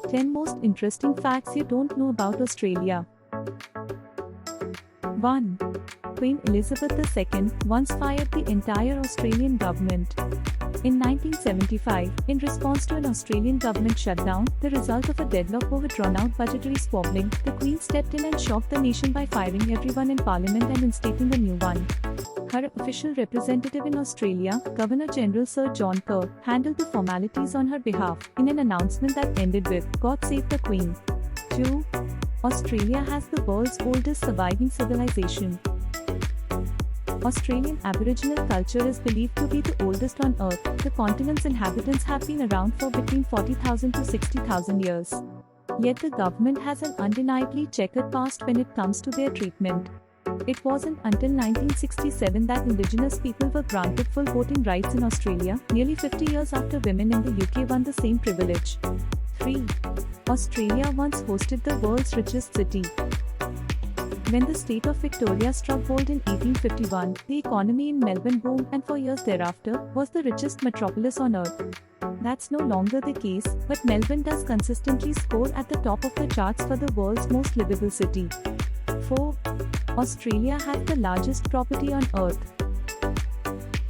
10 Most Interesting Facts You Don't Know About Australia. 1. Queen Elizabeth II once fired the entire Australian government. In 1975, in response to an Australian government shutdown, the result of a deadlock over drawn-out budgetary squabbling, the Queen stepped in and shocked the nation by firing everyone in Parliament and instating a new one. Her official representative in Australia, Governor-General Sir John Kerr, handled the formalities on her behalf, in an announcement that ended with, "God save the Queen." 2. Australia has the world's oldest surviving civilization. Australian Aboriginal culture is believed to be the oldest on Earth. The continent's inhabitants have been around for between 40,000 to 60,000 years. Yet the government has an undeniably checkered past when it comes to their treatment. It wasn't until 1967 that Indigenous people were granted full voting rights in Australia, nearly 50 years after women in the UK won the same privilege. 3. Australia once hosted the world's richest city. When the state of Victoria struck gold in 1851, the economy in Melbourne boomed and for years thereafter, was the richest metropolis on earth. That's no longer the case, but Melbourne does consistently score at the top of the charts for the world's most livable city. 4. Australia has the largest property on earth.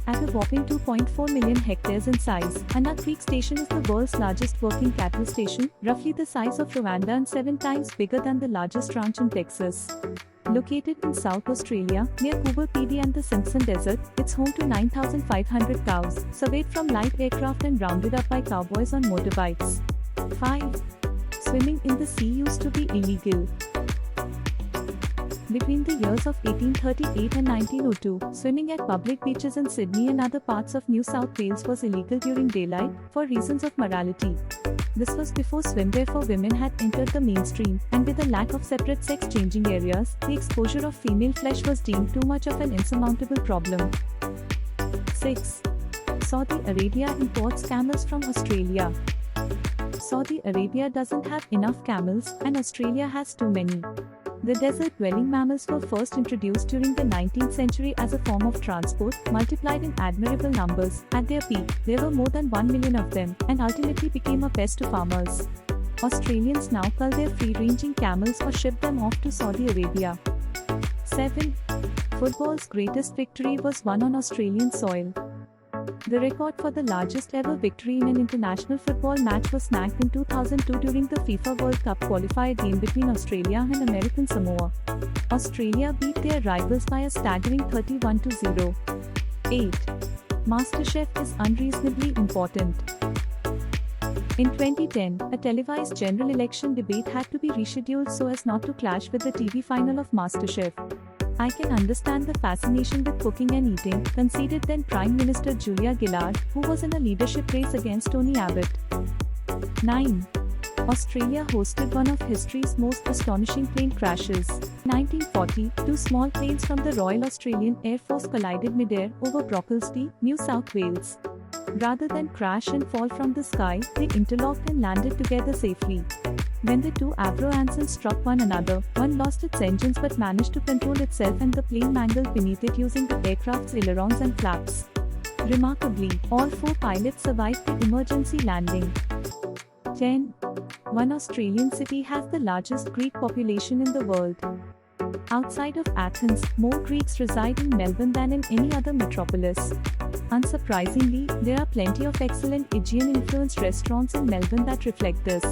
At a whopping 2.4 million hectares in size, Anna Creek Station is the world's largest working cattle station, roughly the size of Rwanda and 7 times bigger than the largest ranch in Texas. Located in South Australia, near Coober Pedy and the Simpson Desert, it's home to 9,500 cows, surveyed from light aircraft and rounded up by cowboys on motorbikes. 5. Swimming in the sea used to be illegal. Between the years of 1838 and 1902, swimming at public beaches in Sydney and other parts of New South Wales was illegal during daylight, for reasons of morality. This was before swimwear for women had entered the mainstream, and with a lack of separate sex changing areas, the exposure of female flesh was deemed too much of an insurmountable problem. 6. Saudi Arabia imports camels from Australia. Saudi Arabia doesn't have enough camels, and Australia has too many. The desert-dwelling mammals were first introduced during the 19th century as a form of transport, multiplied in admirable numbers. At their peak, there were more than 1 million of them, and ultimately became a pest to farmers. Australians now cull their free-ranging camels or ship them off to Saudi Arabia. 7. Football's greatest victory was won on Australian soil. The record for the largest ever victory in an international football match was snagged in 2002 during the FIFA World Cup qualifier game between Australia and American Samoa. Australia beat their rivals by a staggering 31-0. 8. MasterChef is unreasonably important. In 2010, a televised general election debate had to be rescheduled so as not to clash with the TV final of MasterChef. "I can understand the fascination with cooking and eating," conceded then Prime Minister Julia Gillard, who was in a leadership race against Tony Abbott. 9. Australia hosted one of history's most astonishing plane crashes. In 1940, 2 small planes from the Royal Australian Air Force collided mid-air over Brocklesby, New South Wales. Rather than crash and fall from the sky, they interlocked and landed together safely. When the 2 Avro Ansons struck one another, one lost its engines but managed to control itself and the plane mangled beneath it using the aircraft's ailerons and flaps. Remarkably, all 4 pilots survived the emergency landing. 10. One Australian city has the largest Greek population in the world. Outside of Athens, more Greeks reside in Melbourne than in any other metropolis. Unsurprisingly, there are plenty of excellent Aegean-influenced restaurants in Melbourne that reflect this.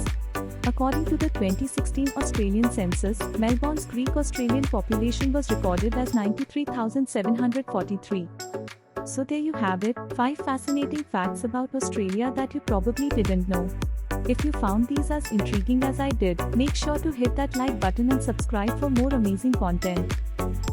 According to the 2016 Australian census, Melbourne's Greek Australian population was recorded as 93,743. So there you have it, 5 fascinating facts about Australia that you probably didn't know. If you found these as intriguing as I did, make sure to hit that like button and subscribe for more amazing content.